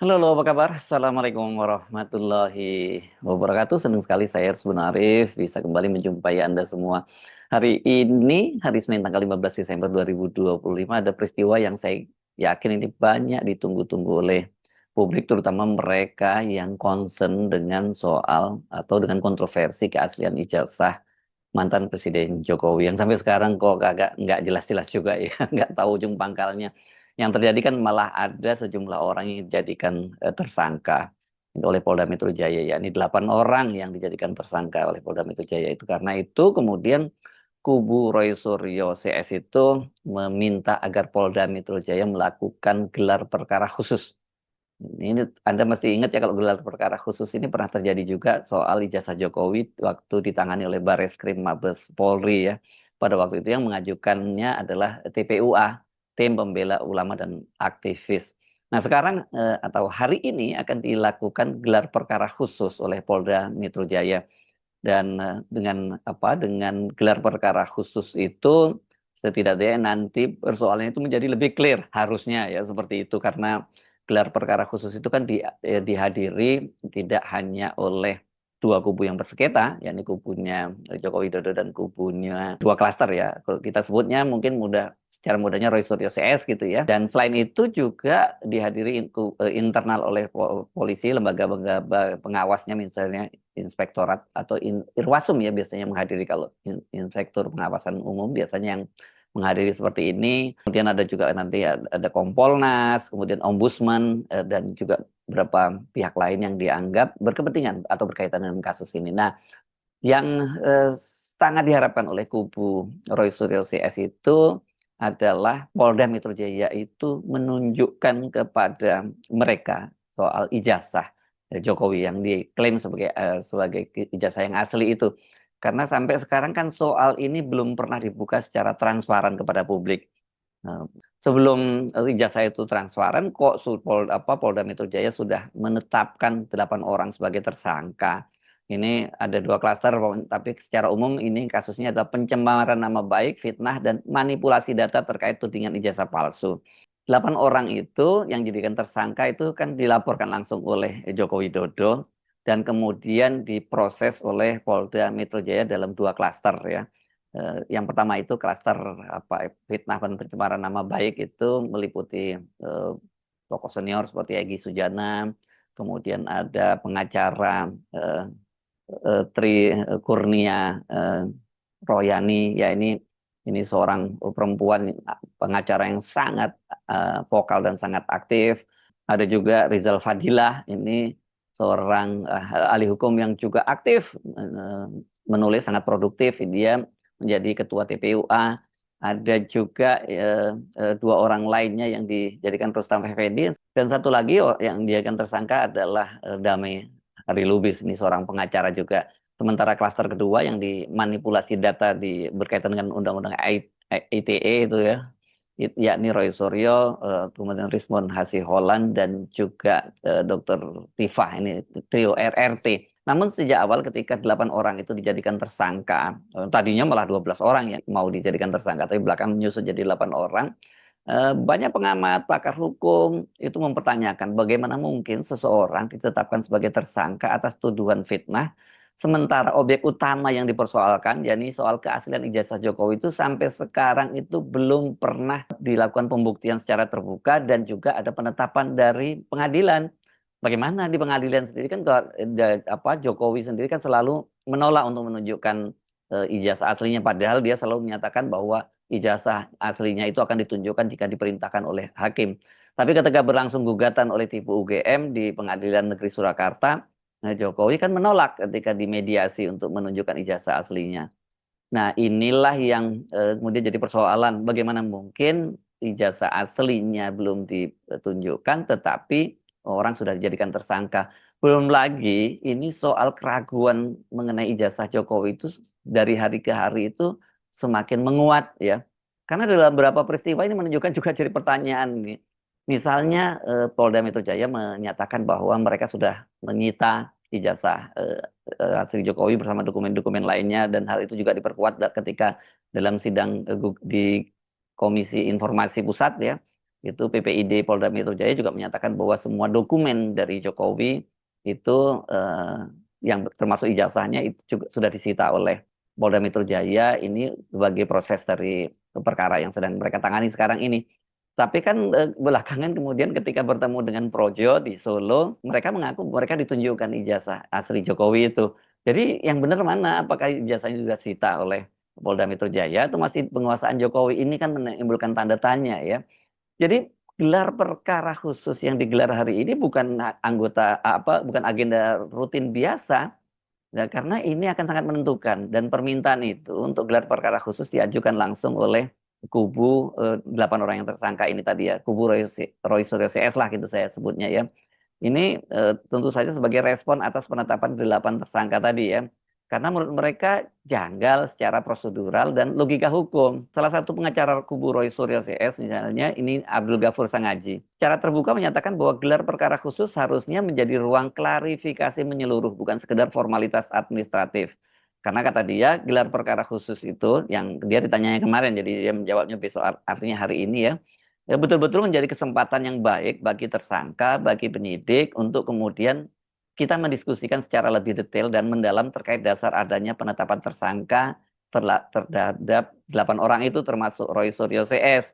Halo, halo, apa kabar? Assalamualaikum warahmatullahi wabarakatuh. Senang sekali saya Rusbun Arif bisa kembali menjumpai Anda semua. Hari ini, hari Senin tanggal 15 Desember 2025, ada peristiwa yang saya yakin ini banyak ditunggu-tunggu oleh publik, terutama mereka yang concern dengan soal atau dengan kontroversi keaslian ijazah mantan Presiden Jokowi yang sampai sekarang kok agak nggak jelas-jelas juga ya, nggak tahu ujung pangkalnya. Yang terjadi kan malah ada sejumlah orang yang dijadikan tersangka oleh Polda Metro Jaya, yakni 8 orang yang dijadikan tersangka oleh Polda Metro Jaya itu. Karena itu kemudian kubu Roy Suryo CS itu meminta agar Polda Metro Jaya melakukan gelar perkara khusus. Ini Anda mesti ingat ya, kalau gelar perkara khusus ini pernah terjadi juga soal ijazah Jokowi waktu ditangani oleh Bareskrim Mabes Polri ya. Pada waktu itu yang mengajukannya adalah TPUA, Tim Pembela Ulama dan Aktivis. Nah sekarang atau hari ini akan dilakukan gelar perkara khusus oleh Polda Metro Jaya. Dan dengan gelar perkara khusus itu setidaknya nanti persoalannya itu menjadi lebih clear harusnya ya, seperti itu. Karena gelar perkara khusus itu kan dihadiri tidak hanya oleh dua kubu yang bersengketa, yakni kubunya Joko Widodo dan kubunya dua klaster ya. Kalau kita sebutnya mungkin secara mudahnya Roy Suryo CS gitu ya. Dan selain itu juga dihadiri internal oleh polisi, lembaga-lembaga pengawasnya, misalnya inspektorat atau Irwasum ya biasanya menghadiri. Kalau inspektur pengawasan umum biasanya yang menghadiri seperti ini. Kemudian ada juga nanti ada Kompolnas, kemudian Ombudsman, dan juga beberapa pihak lain yang dianggap berkepentingan atau berkaitan dengan kasus ini. Nah, yang sangat diharapkan oleh kubu Roy Suryo CS itu adalah Polda Metro Jaya itu menunjukkan kepada mereka soal ijazah Jokowi yang diklaim sebagai ijazah yang asli itu. Karena sampai sekarang kan soal ini belum pernah dibuka secara transparan kepada publik. Nah, sebelum ijazah itu transparan, kok Polda Metro Jaya sudah menetapkan 8 orang sebagai tersangka. Ini ada dua klaster, tapi secara umum ini kasusnya adalah pencemaran nama baik, fitnah, dan manipulasi data terkait tudingan ijazah palsu. 8 orang itu yang dijadikan tersangka itu kan dilaporkan langsung oleh Joko Widodo dan kemudian diproses oleh Polda Metro Jaya dalam dua klaster ya. Yang pertama itu klaster fitnah dan pencemaran nama baik, itu meliputi tokoh senior seperti Egy Sujana, kemudian ada pengacara Tri Kurnia Royani ya. Ini seorang perempuan pengacara yang sangat vokal dan sangat aktif. Ada juga Rizal Fadilah, ini seorang ahli hukum yang juga aktif, menulis sangat produktif. Dia menjadi ketua TPUA. Ada juga dua orang lainnya yang dijadikan Rustam Effendi, dan satu lagi yang dijadikan tersangka adalah Damai Hari Lubis, ini seorang pengacara juga. Sementara klaster kedua yang dimanipulasi data berkaitan dengan Undang-Undang ITE itu ya, yakni Roy Suryo, kemudian Rismon Hasiholan, dan juga Dr. Tifah, ini trio RRT. Namun sejak awal ketika 8 orang itu dijadikan tersangka, tadinya malah 12 orang yang mau dijadikan tersangka, tapi belakang menyusut jadi 8 orang. Banyak pengamat, pakar hukum itu mempertanyakan bagaimana mungkin seseorang ditetapkan sebagai tersangka atas tuduhan fitnah, sementara objek utama yang dipersoalkan, yakni soal keaslian ijazah Jokowi, itu sampai sekarang itu belum pernah dilakukan pembuktian secara terbuka dan juga ada penetapan dari pengadilan. Bagaimana di pengadilan sendiri kan Jokowi sendiri kan selalu menolak untuk menunjukkan ijazah aslinya, padahal dia selalu menyatakan bahwa ijazah aslinya itu akan ditunjukkan jika diperintahkan oleh hakim. Tapi ketika berlangsung gugatan oleh TIPU UGM di Pengadilan Negeri Surakarta, Jokowi kan menolak ketika dimediasi untuk menunjukkan ijazah aslinya. Nah, inilah yang kemudian jadi persoalan. Bagaimana mungkin ijazah aslinya belum ditunjukkan, tetapi orang sudah dijadikan tersangka. Belum lagi, ini soal keraguan mengenai ijazah Jokowi itu dari hari ke hari itu semakin menguat ya. Karena dalam beberapa peristiwa ini menunjukkan juga jadi pertanyaan nih. Misalnya Polda Metro Jaya menyatakan bahwa mereka sudah menyita ijazah asli Jokowi bersama dokumen-dokumen lainnya, dan hal itu juga diperkuat ketika dalam sidang di Komisi Informasi Pusat ya, itu PPID Polda Metro Jaya juga menyatakan bahwa semua dokumen dari Jokowi itu yang termasuk ijazahnya itu juga sudah disita oleh Polda Metro Jaya ini sebagai proses dari perkara yang sedang mereka tangani sekarang ini. Tapi kan belakangan kemudian ketika bertemu dengan Projo di Solo, mereka mengaku mereka ditunjukkan ijazah asli Jokowi itu. Jadi yang benar mana? Apakah ijazahnya juga disita oleh Polda Metro Jaya atau masih penguasaan Jokowi? Ini kan menimbulkan tanda tanya ya. Jadi gelar perkara khusus yang digelar hari ini bukan anggota apa, bukan agenda rutin biasa. Nah, karena ini akan sangat menentukan dan permintaan itu untuk gelar perkara khusus diajukan langsung oleh kubu 8 orang yang tersangka ini tadi ya, kubu Roy Suryo CS lah gitu saya sebutnya ya. Ini tentu saja sebagai respon atas penetapan 8 tersangka tadi ya. Karena menurut mereka janggal secara prosedural dan logika hukum. Salah satu pengacara kubu Roy Suryo CS misalnya ini Abdul Ghafur Sangaji. Secara terbuka menyatakan bahwa gelar perkara khusus harusnya menjadi ruang klarifikasi menyeluruh, bukan sekedar formalitas administratif. Karena kata dia, gelar perkara khusus itu yang dia ditanyanya kemarin, jadi dia menjawabnya besok artinya hari ini ya ya betul-betul menjadi kesempatan yang baik bagi tersangka, bagi penyidik untuk kemudian kita mendiskusikan secara lebih detail dan mendalam terkait dasar adanya penetapan tersangka terhadap 8 orang itu termasuk Roy Suryo CS.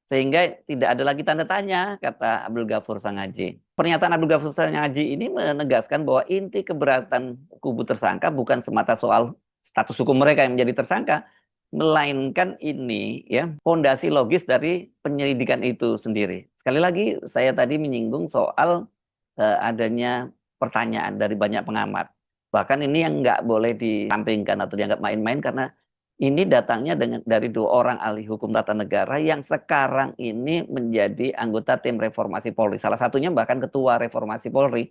Sehingga tidak ada lagi tanda tanya, kata Abdul Ghafur Sangaji. Pernyataan Abdul Ghafur Sangaji ini menegaskan bahwa inti keberatan kubu tersangka bukan semata soal status hukum mereka yang menjadi tersangka, melainkan ini ya fondasi logis dari penyelidikan itu sendiri. Sekali lagi saya tadi menyinggung soal adanya pertanyaan dari banyak pengamat. Bahkan ini yang nggak boleh disampingkan atau dianggap main-main karena ini datangnya dari 2 orang ahli hukum tata negara yang sekarang ini menjadi anggota tim reformasi Polri. Salah satunya bahkan ketua reformasi Polri,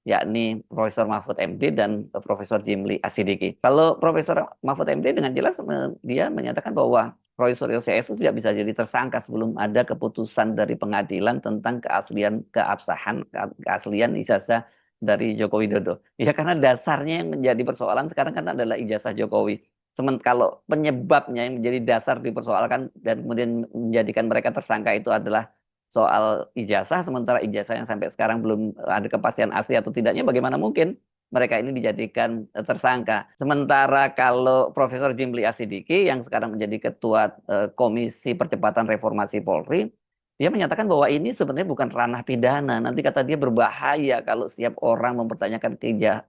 yakni Profesor Mahfud MD dan Profesor Jimli Asidiki. Kalau Profesor Mahfud MD dengan jelas dia menyatakan bahwa Roy Suryo CS itu tidak bisa jadi tersangka sebelum ada keputusan dari pengadilan tentang keaslian keabsahan keaslian ijazah dari Joko Widodo. Ya karena dasarnya yang menjadi persoalan sekarang kan adalah ijazah Jokowi. Sementara kalau penyebabnya yang menjadi dasar dipersoalkan dan kemudian menjadikan mereka tersangka itu adalah soal ijazah, sementara ijazah yang sampai sekarang belum ada kepastian asli atau tidaknya, bagaimana mungkin mereka ini dijadikan tersangka. Sementara kalau Profesor Jimli Asidiki yang sekarang menjadi ketua Komisi Percepatan Reformasi Polri, dia menyatakan bahwa ini sebenarnya bukan ranah pidana. Nanti kata dia berbahaya kalau setiap orang mempertanyakan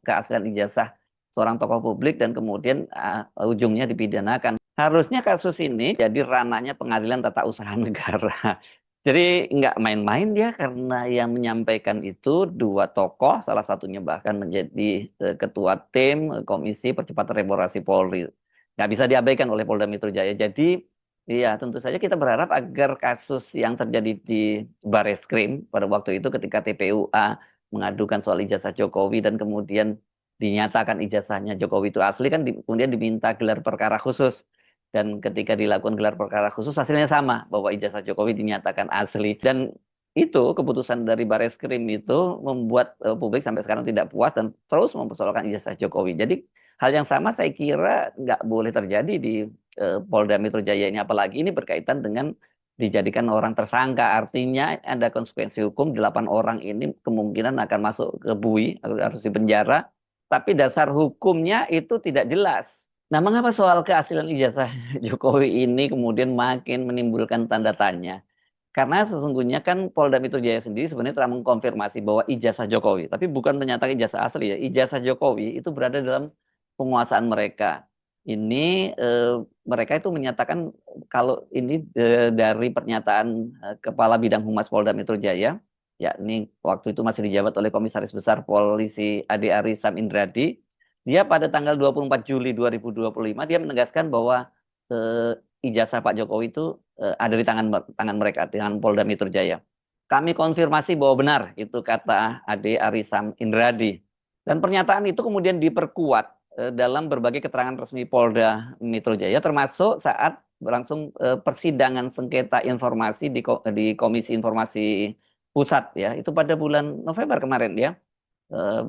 keaslian ijazah seorang tokoh publik dan kemudian ujungnya dipidanakan. Harusnya kasus ini jadi ranahnya pengadilan tata usaha negara. Jadi nggak main-main dia karena yang menyampaikan itu 2 tokoh, salah satunya bahkan menjadi ketua tim Komisi Percepatan Reformasi Polri. Nggak bisa diabaikan oleh Polda Metro Jaya. Jadi iya tentu saja kita berharap agar kasus yang terjadi di Bareskrim pada waktu itu ketika TPUA mengadukan soal ijazah Jokowi dan kemudian dinyatakan ijazahnya Jokowi itu asli kan kemudian diminta gelar perkara khusus. Dan ketika dilakukan gelar perkara khusus hasilnya sama bahwa ijazah Jokowi dinyatakan asli dan itu keputusan dari Bareskrim itu membuat publik sampai sekarang tidak puas dan terus mempersoalkan ijazah Jokowi. Jadi hal yang sama saya kira nggak boleh terjadi di Polda Metro Jaya ini apalagi ini berkaitan dengan dijadikan orang tersangka artinya ada konsekuensi hukum 8 orang ini kemungkinan akan masuk ke bui harus dipenjara tapi dasar hukumnya itu tidak jelas. Nah, mengapa soal keaslian ijazah Jokowi ini kemudian makin menimbulkan tanda tanya? Karena sesungguhnya kan Polda Metro Jaya sendiri sebenarnya telah mengkonfirmasi bahwa ijazah Jokowi, tapi bukan menyatakan ijazah asli ya. Ijazah Jokowi itu berada dalam penguasaan mereka. Ini mereka itu menyatakan kalau ini dari pernyataan Kepala Bidang Humas Polda Metro Jaya, yakni waktu itu masih dijabat oleh Komisaris Besar Polisi Ade Arisam Indradi, dia pada tanggal 24 Juli 2025 dia menegaskan bahwa ijazah Pak Jokowi itu ada di tangan mereka, tangan Polda Metro Jaya. Kami konfirmasi bahwa benar itu kata Ade Arisam Indradi. Dan pernyataan itu kemudian diperkuat dalam berbagai keterangan resmi Polda Metro Jaya termasuk saat berlangsung persidangan sengketa informasi di Komisi Informasi Pusat ya, itu pada bulan November kemarin ya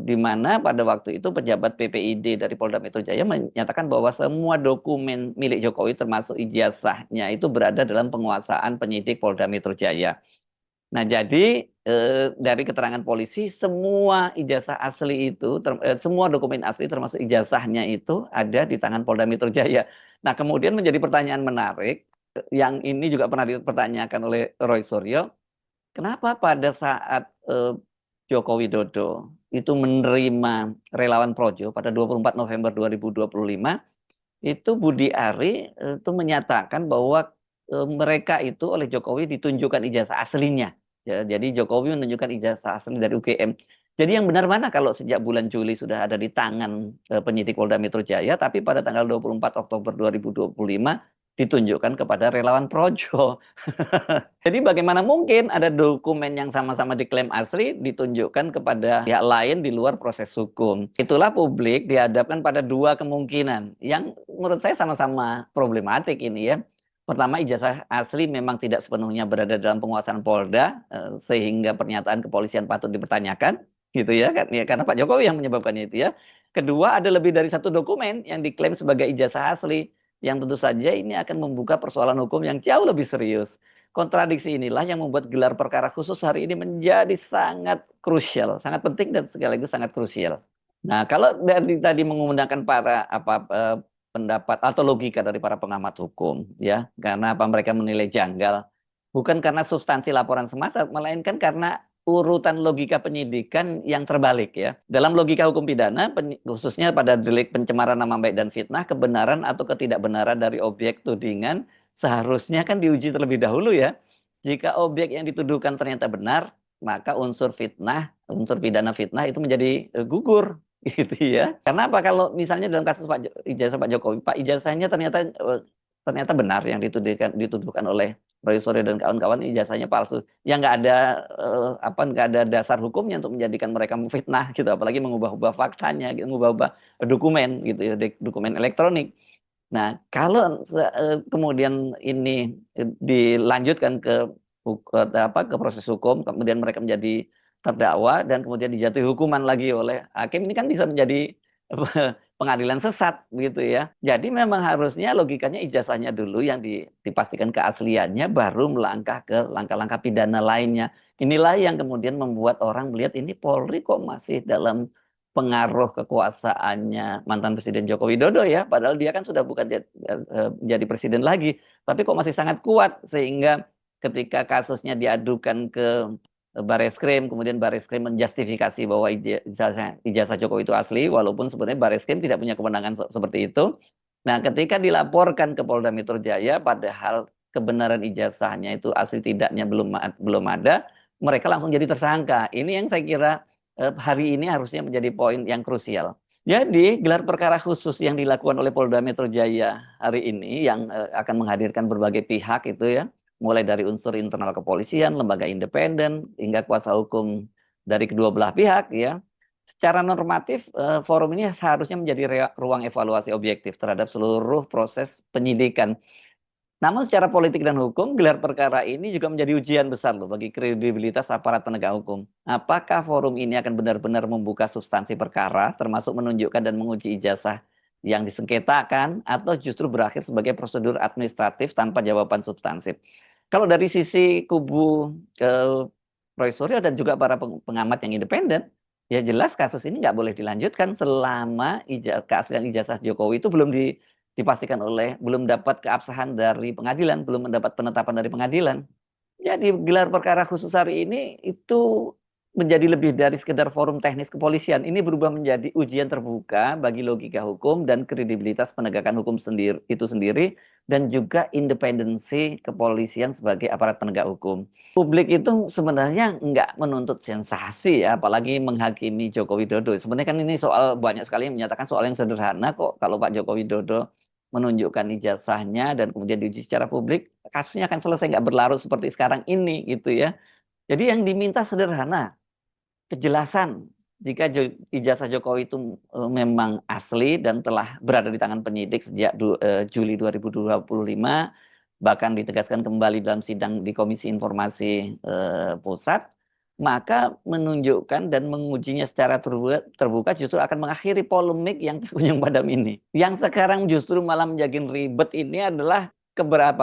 di mana pada waktu itu pejabat PPID dari Polda Metro Jaya menyatakan bahwa semua dokumen milik Jokowi termasuk ijazahnya itu berada dalam penguasaan penyidik Polda Metro Jaya. Nah, jadi dari keterangan polisi, semua ijazah asli itu, semua dokumen asli termasuk ijazahnya itu ada di tangan Polda Metro Jaya. Nah, kemudian menjadi pertanyaan menarik, yang ini juga pernah dipertanyakan oleh Roy Suryo, kenapa pada saat Joko Widodo itu menerima relawan Projo pada 24 November 2025, itu Budi Ari itu menyatakan bahwa mereka itu oleh Jokowi ditunjukkan ijazah aslinya. Ya, jadi Jokowi menunjukkan ijazah asli dari UGM. Jadi yang benar mana kalau sejak bulan Juli sudah ada di tangan penyidik Polda Metro Jaya, tapi pada tanggal 24 Oktober 2025 ditunjukkan kepada relawan Projo. Jadi bagaimana mungkin ada dokumen yang sama-sama diklaim asli ditunjukkan kepada pihak lain di luar proses hukum. Itulah publik dihadapkan pada dua kemungkinan yang menurut saya sama-sama problematik ini ya. Pertama, ijazah asli memang tidak sepenuhnya berada dalam penguasaan Polda, sehingga pernyataan kepolisian patut dipertanyakan, gitu ya, kan? Ya, karena Pak Jokowi yang menyebabkannya itu ya. Kedua, ada lebih dari satu dokumen yang diklaim sebagai ijazah asli, yang tentu saja ini akan membuka persoalan hukum yang jauh lebih serius. Kontradiksi inilah yang membuat gelar perkara khusus hari ini menjadi sangat krusial, sangat penting dan sekaligus sangat krusial. Nah, kalau dari tadi menggunakan para pendapat atau logika dari para pengamat hukum, ya, karena apa mereka menilai janggal, bukan karena substansi laporan semata, melainkan karena urutan logika penyidikan yang terbalik ya. Dalam logika hukum pidana, khususnya pada delik pencemaran nama baik dan fitnah, kebenaran atau ketidakbenaran dari objek tudingan seharusnya kan diuji terlebih dahulu ya. Jika objek yang dituduhkan ternyata benar, maka unsur fitnah, unsur pidana fitnah itu menjadi gugur gitu ya. Karena apa kalau misalnya dalam kasus ijazah Pak Jokowi, Pak ijazahnya ternyata benar yang dituduhkan oleh Roy Suryo dan kawan-kawan, ijazahnya palsu. Yang nggak ada dasar hukumnya untuk menjadikan mereka memfitnah gitu, apalagi mengubah-ubah faktanya, gitu, mengubah-ubah dokumen gitu ya, dokumen elektronik. Nah, kalau kemudian ini dilanjutkan ke proses hukum, kemudian mereka menjadi terdakwa dan kemudian dijatuhi hukuman lagi oleh hakim, ini kan bisa menjadi pengadilan sesat begitu ya. Jadi memang harusnya logikanya ijazahnya dulu yang dipastikan keasliannya, baru melangkah ke langkah-langkah pidana lainnya. Inilah yang kemudian membuat orang melihat ini Polri kok masih dalam pengaruh kekuasaannya mantan Presiden Joko Widodo ya, padahal dia kan sudah bukan jadi presiden lagi, tapi kok masih sangat kuat sehingga ketika kasusnya diadukan ke Bareskrim, kemudian Bareskrim menjustifikasi bahwa ijazah Jokowi itu asli, walaupun sebenarnya Bareskrim tidak punya kewenangan seperti itu. Nah, ketika dilaporkan ke Polda Metro Jaya, padahal kebenaran ijazahnya itu asli tidaknya belum ada, mereka langsung jadi tersangka. Ini yang saya kira hari ini harusnya menjadi poin yang krusial. Jadi, gelar perkara khusus yang dilakukan oleh Polda Metro Jaya hari ini yang akan menghadirkan berbagai pihak itu ya, mulai dari unsur internal kepolisian, lembaga independen, hingga kuasa hukum dari kedua belah pihak ya. Secara normatif, forum ini seharusnya menjadi ruang evaluasi objektif terhadap seluruh proses penyidikan. Namun secara politik dan hukum, gelar perkara ini juga menjadi ujian besar loh bagi kredibilitas aparat penegak hukum. Apakah forum ini akan benar-benar membuka substansi perkara, termasuk menunjukkan dan menguji ijazah yang disengketakan, atau justru berakhir sebagai prosedur administratif tanpa jawaban substansif? Kalau dari sisi kubu Roy Suryo dan juga para pengamat yang independen, ya jelas kasus ini nggak boleh dilanjutkan selama keaslian ijazah Jokowi itu dipastikan belum dapat keabsahan dari pengadilan, belum mendapat penetapan dari pengadilan. Jadi gelar perkara khusus hari ini itu menjadi lebih dari sekedar forum teknis kepolisian. Ini berubah menjadi ujian terbuka bagi logika hukum dan kredibilitas penegakan hukum itu sendiri, dan juga independensi kepolisian sebagai aparat penegak hukum. Publik itu sebenarnya nggak menuntut sensasi ya, apalagi menghakimi Joko Widodo. Sebenarnya kan ini soal, banyak sekali yang menyatakan soal yang sederhana kok. Kalau Pak Joko Widodo menunjukkan ijazahnya dan kemudian diuji secara publik, kasusnya akan selesai, nggak berlarut seperti sekarang ini gitu ya. Jadi yang diminta sederhana, kejelasan jika ijazah Jokowi itu memang asli dan telah berada di tangan penyidik sejak Juli 2025, bahkan ditegaskan kembali dalam sidang di Komisi Informasi Pusat, maka menunjukkan dan mengujinya secara terbuka justru akan mengakhiri polemik yang terkunjung padam ini. Yang sekarang justru malah menjadi ribet ini adalah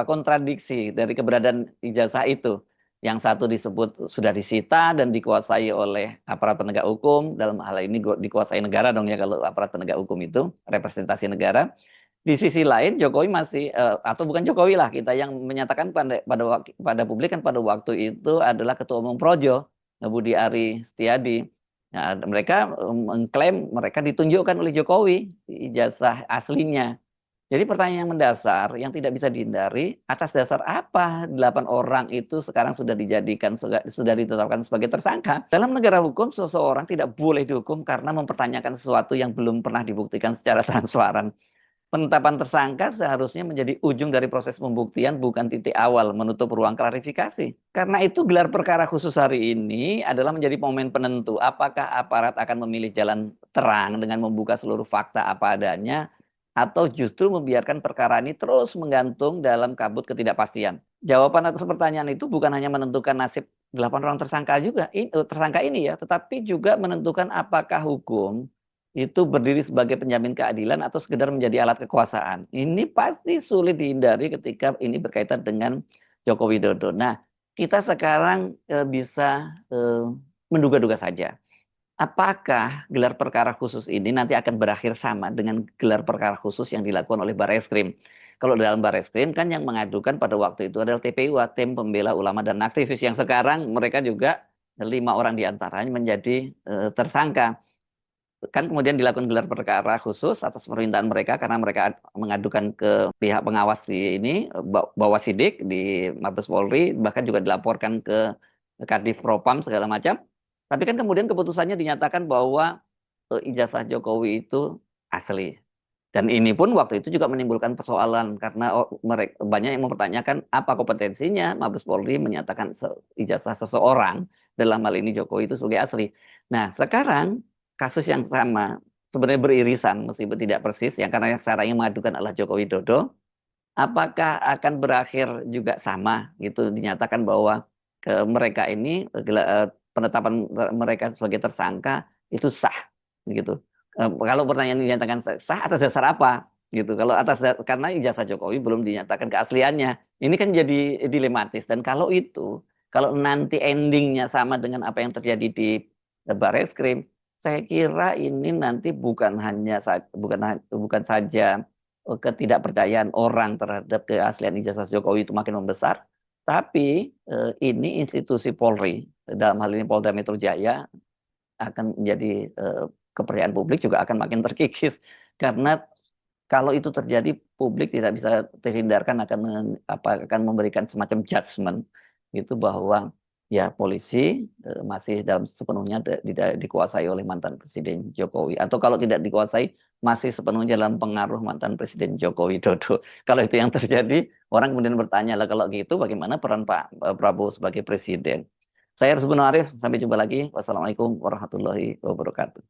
kontradiksi dari keberadaan ijazah itu. Yang satu disebut sudah disita dan dikuasai oleh aparat penegak hukum, dalam hal ini dikuasai negara dong ya kalau aparat penegak hukum itu, representasi negara. Di sisi lain Jokowi masih atau bukan Jokowi lah kita yang menyatakan pada publik kan pada waktu itu adalah Ketua Umum Projo, Budi Ari Setiadi. Nah, mereka mengklaim mereka ditunjukkan oleh Jokowi ijazah aslinya. Jadi pertanyaan yang mendasar yang tidak bisa dihindari, atas dasar apa 8 orang itu sekarang sudah ditetapkan sebagai tersangka? Dalam negara hukum, seseorang tidak boleh dihukum karena mempertanyakan sesuatu yang belum pernah dibuktikan secara transparan. Penetapan tersangka seharusnya menjadi ujung dari proses pembuktian, bukan titik awal menutup ruang klarifikasi. Karena itu gelar perkara khusus hari ini adalah menjadi momen penentu apakah aparat akan memilih jalan terang dengan membuka seluruh fakta apa adanya, atau justru membiarkan perkara ini terus menggantung dalam kabut ketidakpastian. Jawaban atas pertanyaan itu bukan hanya menentukan nasib 8 orang tersangka ini ya, tetapi juga menentukan apakah hukum itu berdiri sebagai penjamin keadilan atau sekedar menjadi alat kekuasaan. Ini pasti sulit dihindari ketika ini berkaitan dengan Joko Widodo. Nah, kita sekarang bisa menduga-duga saja. Apakah gelar perkara khusus ini nanti akan berakhir sama dengan gelar perkara khusus yang dilakukan oleh Barreskrim? Kalau dalam Barreskrim kan yang mengadukan pada waktu itu adalah TPU, Tim Pembela Ulama dan Aktivis, yang sekarang mereka juga 5 orang diantaranya menjadi tersangka. Kan kemudian dilakukan gelar perkara khusus atas permintaan mereka karena mereka mengadukan ke pihak pengawas di ini, Bawasidik di Mabes Polri, bahkan juga dilaporkan ke Kadif Propam segala macam. Tapi kan kemudian keputusannya dinyatakan bahwa ijazah Jokowi itu asli. Dan ini pun waktu itu juga menimbulkan persoalan karena mereka banyak yang mempertanyakan apa kompetensinya Mabes Polri menyatakan ijazah seseorang, dalam hal ini Jokowi, itu sebagai asli. Nah, sekarang kasus yang sama sebenarnya beririsan meskipun tidak persis, yang karena sekarang yang mengadukan adalah Joko Widodo. Apakah akan berakhir juga sama gitu, dinyatakan bahwa mereka ini penetapan mereka sebagai tersangka itu sah gitu. Kalau pertanyaan dinyatakan sah atas dasar apa gitu? Kalau karena ijazah Jokowi belum dinyatakan keasliannya, ini kan jadi dilematis. Dan kalau nanti endingnya sama dengan apa yang terjadi di Barreskrim, saya kira ini nanti bukan saja ketidakpercayaan orang terhadap keaslian ijazah Jokowi itu makin membesar, tapi ini institusi Polri, dalam hal ini Polda Metro Jaya, akan menjadi kepercayaan publik juga akan makin terkikis. Karena kalau itu terjadi, publik tidak bisa terhindarkan akan memberikan semacam judgement gitu bahwa ya polisi masih dalam sepenuhnya dikuasai oleh mantan Presiden Jokowi, atau kalau tidak dikuasai masih sepenuhnya dalam pengaruh mantan Presiden Joko Widodo. Kalau itu yang terjadi, orang kemudian bertanya lah, kalau gitu bagaimana peran Pak Prabowo sebagai presiden? Saya Arif, sampai jumpa lagi. Wassalamualaikum warahmatullahi wabarakatuh.